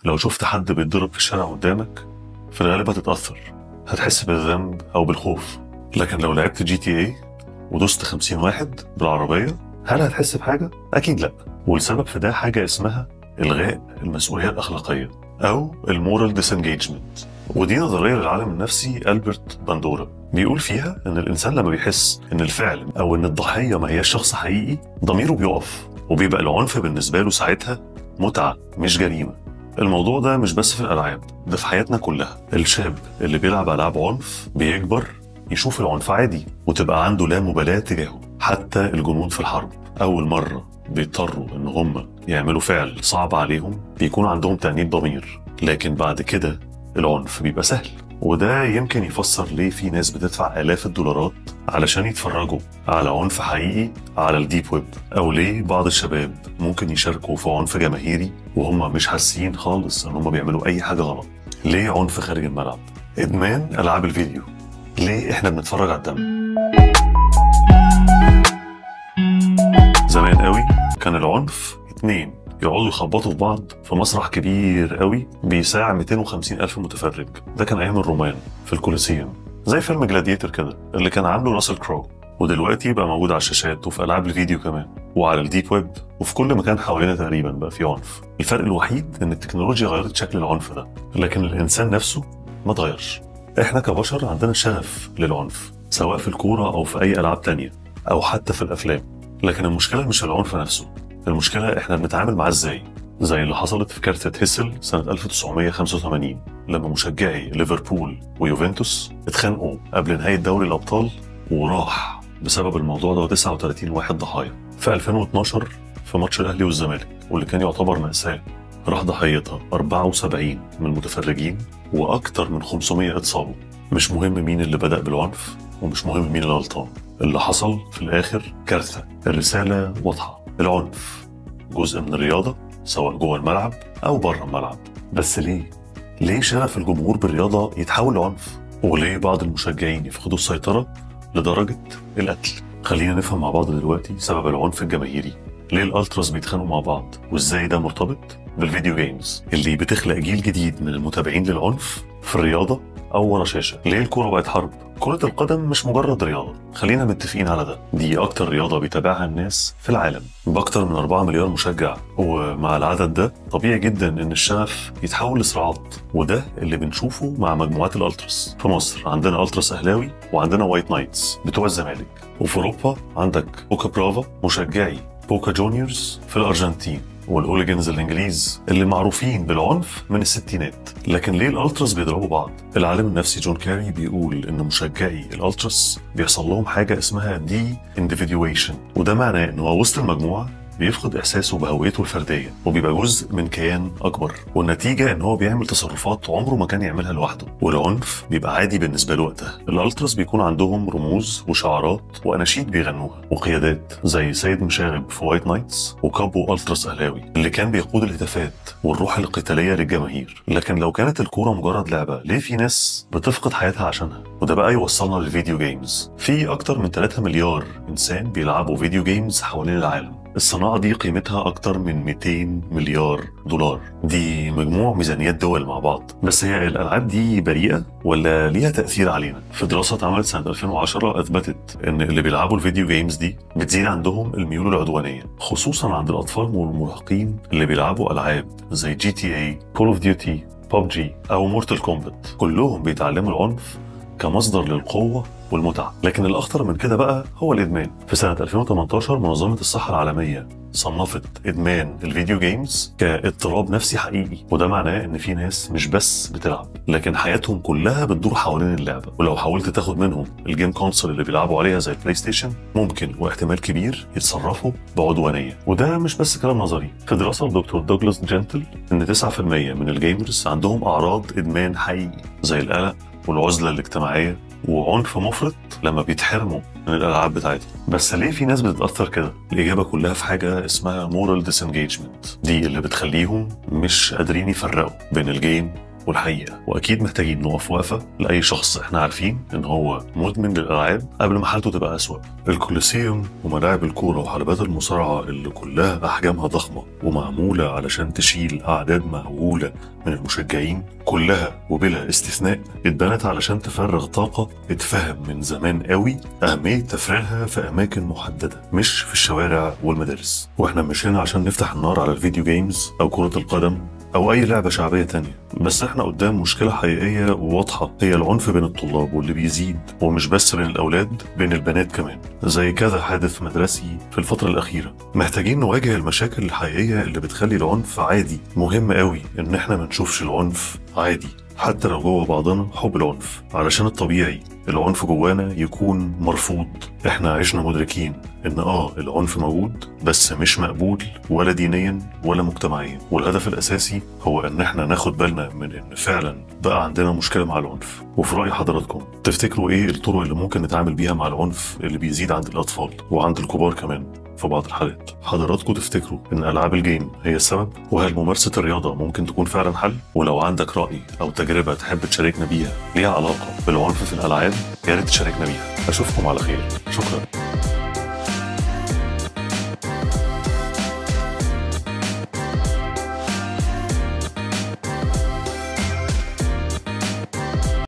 لو شفت حد بيتضرب في الشارع قدامك في الغالب هتتأثر، هتحس بالذنب أو بالخوف. لكن لو لعبت GTA ودوست 50 واحد بالعربية، هل هتحس بحاجة؟ أكيد لأ. والسبب في ده حاجة اسمها إلغاء المسؤولية الأخلاقية أو المورال ديسنجيجمنت. ودي نظرية للعالم النفسي ألبرت باندورا، بيقول فيها إن الإنسان لما بيحس إن الفعل أو إن الضحية ما هياش شخص حقيقي، ضميره بيقف وبيبقى العنف بالنسبة له ساعتها متعة مش جريمة. الموضوع ده مش بس في الألعاب، ده في حياتنا كلها. الشاب اللي بيلعب ألعاب عنف بيكبر يشوف العنف عادي وتبقى عنده لا مبالاة تجاهه. حتى الجنود في الحرب أول مرة بيضطروا إن هم يعملوا فعل صعب عليهم بيكون عندهم تأنيب ضمير، لكن بعد كده العنف بيبقى سهل. وده يمكن يفسر ليه في ناس بتدفع آلاف الدولارات علشان يتفرجوا على عنف حقيقي على الديب ويب، أو ليه بعض الشباب ممكن يشاركوا في عنف جماهيري وهم مش حاسين خالص إن هم بيعملوا أي حاجة غلط. ليه عنف خارج الملعب؟ إدمان ألعاب الفيديو. ليه إحنا بنتفرج على الدم؟ زمان قوي كان العنف اتنين يقعدوا يخبطوا في بعض في مسرح كبير قوي بيساع 250 ألف متفرج. ده كان أيام الرومان في الكوليسيوم، زي فيلم جلاديتر كده اللي كان عامله راسل كرو. ودلوقتي بقى موجود على الشاشات وفي ألعاب الفيديو كمان وعلى الديب ويب وفي كل مكان حوالينا تقريبا بقى في عنف. الفرق الوحيد إن التكنولوجيا غيرت شكل العنف ده، لكن الإنسان نفسه ما اتغيرش. إحنا كبشر عندنا شغف للعنف، سواء في الكورة أو في أي ألعاب تانية أو حتى في الأفلام. لكن المشكلة مش العنف نفسه، المشكلة إحنا بنتعامل معاه إزاي. زي اللي حصلت في كارثة هيسل سنة 1985 لما مشجعي ليفربول ويوفنتوس اتخانقوا قبل نهاية دوري الأبطال، وراح بسبب الموضوع ده 39 واحد ضحايا. في 2012 في ماتش الأهلي والزمالك واللي كان يعتبر مأساة، راح ضحيتها 74 من المتفرجين وأكتر من 500 اتصابوا. مش مهم مين اللي بدأ بالعنف ومش مهم مين اللي غلطان، اللي حصل في الآخر كارثة. الرسالة واضحة، العنف جزء من الرياضة سواء جوه الملعب أو بره الملعب. بس ليه شغف الجمهور بالرياضة يتحول لعنف؟ وليه بعض المشجعين يفقدوا السيطرة لدرجة القتل؟ خلينا نفهم مع بعض دلوقتي سبب العنف الجماهيري. ليه الألتراس بيتخانقوا مع بعض وإزاي ده مرتبط بالفيديو جيمز اللي بتخلق جيل جديد من المتابعين للعنف في الرياضة أو ورا شاشة؟ ليه الكورة بقت حرب؟ كرة القدم مش مجرد رياضة، خلينا متفقين على ده. دي أكتر رياضة بيتابعها الناس في العالم بأكتر من 4 مليار مشجع، ومع العدد ده طبيعي جدا إن الشغف يتحول لصراعات. وده اللي بنشوفه مع مجموعات الألتراس. في مصر عندنا ألتراس أهلاوي وعندنا وايت نايتس بتوع الزمالك، وفي أوروبا عندك بوكا برافا مشجعي بوكا جونيورز في الأرجنتين، والهوليجنز الانجليز اللي معروفين بالعنف من الستينات. لكن ليه الالتراس بيضربوا بعض؟ العالم النفسي جون كاري بيقول ان مشجعي الالتراس بيحصل لهم حاجه اسمها دي انديفيديويشن، وده معناه ان هو وسط المجموعه بيفقد احساسه بهويته الفرديه وبيبقى جزء من كيان اكبر، والنتيجه ان هو بيعمل تصرفات عمره ما كان يعملها لوحده، والعنف بيبقى عادي بالنسبه له وقتها. الالتراس بيكون عندهم رموز وشعارات واناشيد بيغنوها، وقيادات زي سيد مشاغب في وايت نايتس وكابو التراس اهلاوي اللي كان بيقود الهتافات والروح القتاليه للجماهير. لكن لو كانت الكوره مجرد لعبه، ليه في ناس بتفقد حياتها عشانها؟ وده بقى يوصلنا للفيديو جيمز. في اكتر من 3 مليار انسان بيلعبوا فيديو جيمز حوالين العالم. الصناعة دي قيمتها أكتر من 200 مليار دولار. دي مجموع ميزانيات دول مع بعض. بس هي الألعاب دي بريئة ولا ليها تأثير علينا؟ في دراسة اتعملت سنة 2010 أثبتت إن اللي بيلعبوا الفيديو جيمز دي بتزيد عندهم الميول العدوانية، خصوصا عند الأطفال والمراهقين اللي بيلعبوا ألعاب زي GTA، Call of Duty، PUBG أو Mortal Kombat. كلهم بيتعلموا العنف كمصدر للقوة والمتعة. لكن الأخطر من كده بقى هو الإدمان. في سنة 2018 منظمة الصحة العالمية صنفت إدمان الفيديو جيمز كاضطراب نفسي حقيقي، وده معناه إن في ناس مش بس بتلعب لكن حياتهم كلها بتدور حوالين اللعبة. ولو حاولت تاخد منهم الجيم كونسول اللي بيلعبوا عليها زي البلاي ستيشن، ممكن واحتمال كبير يتصرفوا بعدوانية. وده مش بس كلام نظري. في دراسة لدكتور دوغلاس جنتل إن 9% من الجيمرز عندهم أعراض إدمان حقيقي زي القلق والعزلة الاجتماعية وعنف مفرط لما بيتحرموا من الألعاب بتاعتهم. بس ليه في ناس بتتأثر كده؟ الإجابة كلها في حاجة اسمها moral disengagement، دي اللي بتخليهم مش قادرين يفرقوا بين الجيم والحقيقة، وأكيد محتاجين نقف وقفة لأي شخص إحنا عارفين إن هو مدمن للألعاب قبل ما حالته تبقى أسوأ. الكوليسيوم وملاعب الكورة وحلبات المصارعة اللي كلها أحجامها ضخمة ومعمولة علشان تشيل أعداد مهولة من المشجعين، كلها وبلا استثناء اتبنت علشان تفرغ طاقة اتفهم من زمان قوي أهمية تفريغها في أماكن محددة، مش في الشوارع والمدارس. وإحنا مش هنا عشان نفتح النار على الفيديو جيمز أو كرة القدم أو أي لعبة شعبية تانية، بس إحنا قدام مشكلة حقيقية وواضحة، هي العنف بين الطلاب واللي بيزيد، ومش بس بين الأولاد، بين البنات كمان، زي كذا حادث مدرسي في الفترة الأخيرة. محتاجين نواجه المشاكل الحقيقية اللي بتخلي العنف عادي. مهم قوي إن إحنا ما نشوفش العنف عادي حتى لو جوه بعضنا حب العنف، علشان الطبيعي العنف جوانا يكون مرفوض. احنا عشنا مدركين ان العنف موجود، بس مش مقبول ولا دينيا ولا مجتمعيا، والهدف الاساسي هو ان احنا ناخد بالنا من ان فعلا بقى عندنا مشكلة مع العنف. وفي رأي حضراتكم تفتكروا ايه الطرق اللي ممكن نتعامل بيها مع العنف اللي بيزيد عند الاطفال وعند الكبار كمان في بعض الحالات؟ حضراتكم تفتكروا ان العاب الجيم هي السبب؟ وهل ممارسة الرياضة ممكن تكون فعلا حل؟ ولو عندك رأي او تجربة تحب تشاركنا بيها ليها علاقة بالعنف في الالعاب، يا ريت تشاركنا بيها. اشوفكم على خير، شكرا.